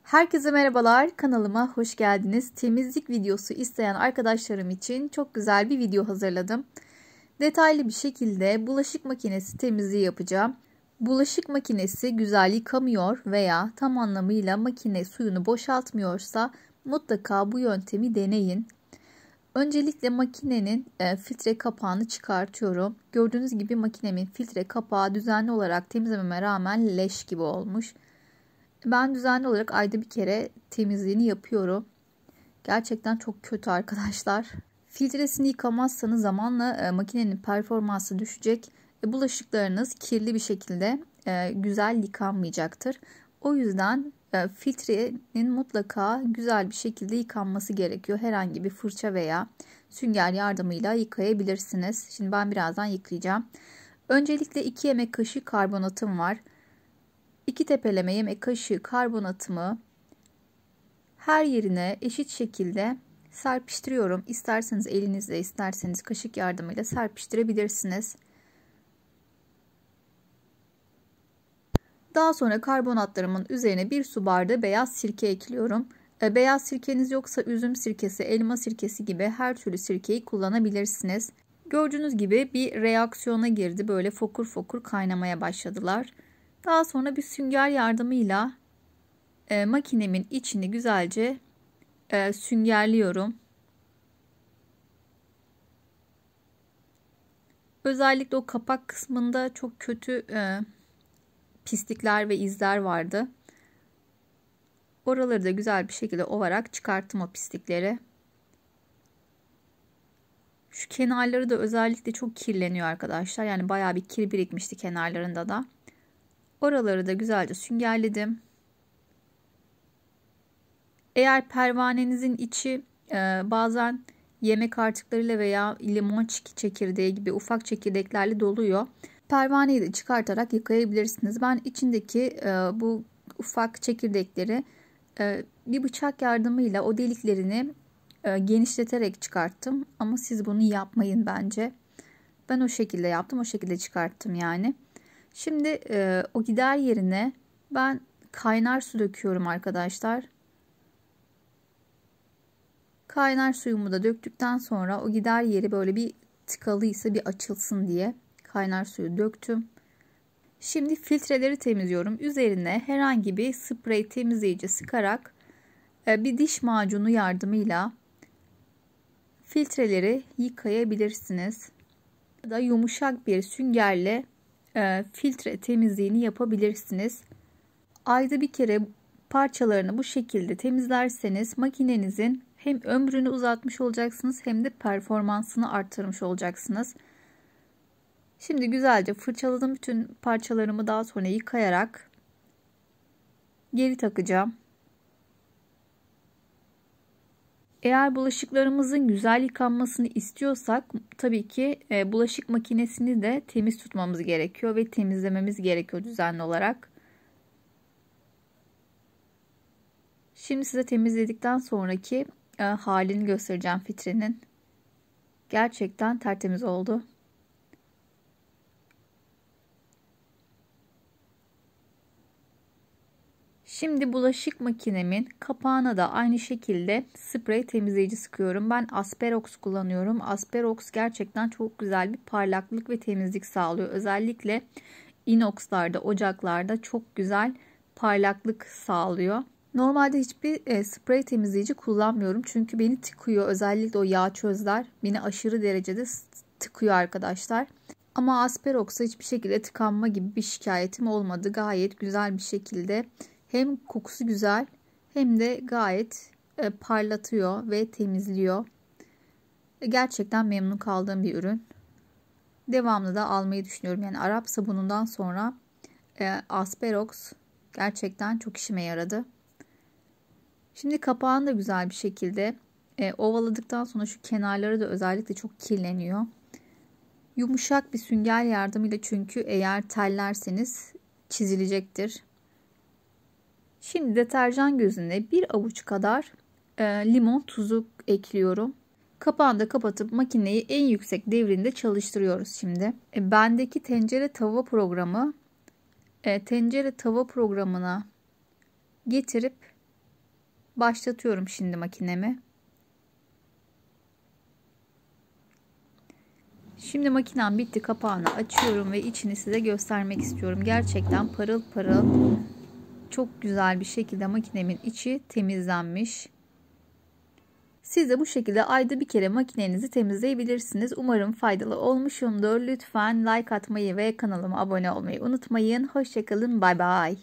Herkese merhabalar, kanalıma hoş geldiniz. Temizlik videosu isteyen arkadaşlarım için çok güzel bir video hazırladım. Detaylı bir şekilde bulaşık makinesi temizliği yapacağım. Bulaşık makinesi güzel yıkamıyor veya tam anlamıyla makine suyunu boşaltmıyorsa mutlaka bu yöntemi deneyin. Öncelikle makinenin filtre kapağını çıkartıyorum. Gördüğünüz gibi makinemin filtre kapağı düzenli olarak temizlememe rağmen leş gibi olmuş. Ben düzenli olarak ayda bir kere temizliğini yapıyorum. Gerçekten çok kötü arkadaşlar. Filtresini yıkamazsanız zamanla makinenin performansı düşecek. Bulaşıklarınız kirli bir şekilde güzel yıkanmayacaktır. O yüzden filtrenin mutlaka güzel bir şekilde yıkanması gerekiyor. Herhangi bir fırça veya sünger yardımıyla yıkayabilirsiniz. Şimdi ben birazdan yıkayacağım. Öncelikle 2 yemek kaşığı karbonatım var. 2 tepeleme yemek kaşığı karbonatımı her yerine eşit şekilde serpiştiriyorum. İsterseniz elinizle, isterseniz kaşık yardımıyla serpiştirebilirsiniz. Daha sonra karbonatlarımın üzerine 1 su bardağı beyaz sirke ekliyorum. Beyaz sirkeniz yoksa üzüm sirkesi, elma sirkesi gibi her türlü sirkeyi kullanabilirsiniz. Gördüğünüz gibi bir reaksiyona girdi. Böyle fokur fokur kaynamaya başladılar. Daha sonra bir sünger yardımıyla makinemin içini güzelce süngerliyorum. Özellikle o kapak kısmında çok kötü pislikler ve izler vardı. Oraları da güzel bir şekilde ovarak çıkarttım o pislikleri. Şu kenarları da özellikle çok kirleniyor arkadaşlar. Yani bayağı bir kir birikmişti kenarlarında da. Oraları da güzelce süngerledim. Eğer pervanenizin içi bazen yemek artıklarıyla veya limon çekirdeği gibi ufak çekirdeklerle doluyor, pervaneyi de çıkartarak yıkayabilirsiniz. Ben içindeki bu ufak çekirdekleri bir bıçak yardımıyla o deliklerini genişleterek çıkarttım. Ama siz bunu yapmayın bence. Ben o şekilde yaptım, o şekilde çıkarttım yani. Şimdi o gider yerine ben kaynar su döküyorum arkadaşlar. Kaynar suyumu da döktükten sonra o gider yeri böyle bir tıkalıysa bir açılsın diye kaynar suyu döktüm. Şimdi filtreleri temizliyorum. Üzerine herhangi bir sprey temizleyici sıkarak bir diş macunu yardımıyla filtreleri yıkayabilirsiniz. Ya da yumuşak bir süngerle filtre temizliğini yapabilirsiniz. Ayda bir kere parçalarını bu şekilde temizlerseniz makinenizin hem ömrünü uzatmış olacaksınız hem de performansını arttırmış olacaksınız. Şimdi güzelce fırçaladım bütün parçalarımı, daha sonra yıkayarak geri takacağım. Eğer bulaşıklarımızın güzel yıkanmasını istiyorsak tabii ki bulaşık makinesini de temiz tutmamız gerekiyor ve temizlememiz gerekiyor düzenli olarak. Şimdi size temizledikten sonraki halini göstereceğim filtrenin. Gerçekten tertemiz oldu. Şimdi bulaşık makinemin kapağına da aynı şekilde sprey temizleyici sıkıyorum. Ben Asperox kullanıyorum. Asperox gerçekten çok güzel bir parlaklık ve temizlik sağlıyor. Özellikle inoxlarda, ocaklarda çok güzel parlaklık sağlıyor. Normalde hiçbir sprey temizleyici kullanmıyorum. Çünkü beni tıkıyor. Özellikle o yağ çözler beni aşırı derecede tıkıyor arkadaşlar. Ama Asperox'a hiçbir şekilde tıkanma gibi bir şikayetim olmadı. Gayet güzel bir şekilde hem kokusu güzel hem de gayet parlatıyor ve temizliyor. Gerçekten memnun kaldığım bir ürün. Devamlı da almayı düşünüyorum. Yani Arap sabunundan sonra Asperox gerçekten çok işime yaradı. Şimdi kapağını da güzel bir şekilde ovaladıktan sonra şu kenarları da özellikle çok kirleniyor. Yumuşak bir sünger yardımıyla, çünkü eğer tellerseniz çizilecektir. Şimdi deterjan gözüne bir avuç kadar limon tuzu ekliyorum. Kapağını da kapatıp makineyi en yüksek devrinde çalıştırıyoruz şimdi. Bendeki tencere tava programı tencere tava programına getirip Başlatıyorum şimdi makinemi. Şimdi makinem bitti. Kapağını açıyorum ve içini size göstermek istiyorum. Gerçekten parıl parıl, çok güzel bir şekilde makinemin içi temizlenmiş. Siz de bu şekilde ayda bir kere makinenizi temizleyebilirsiniz. Umarım faydalı olmuşumdur. Lütfen like atmayı ve kanalıma abone olmayı unutmayın. Hoşça kalın. Bay bay.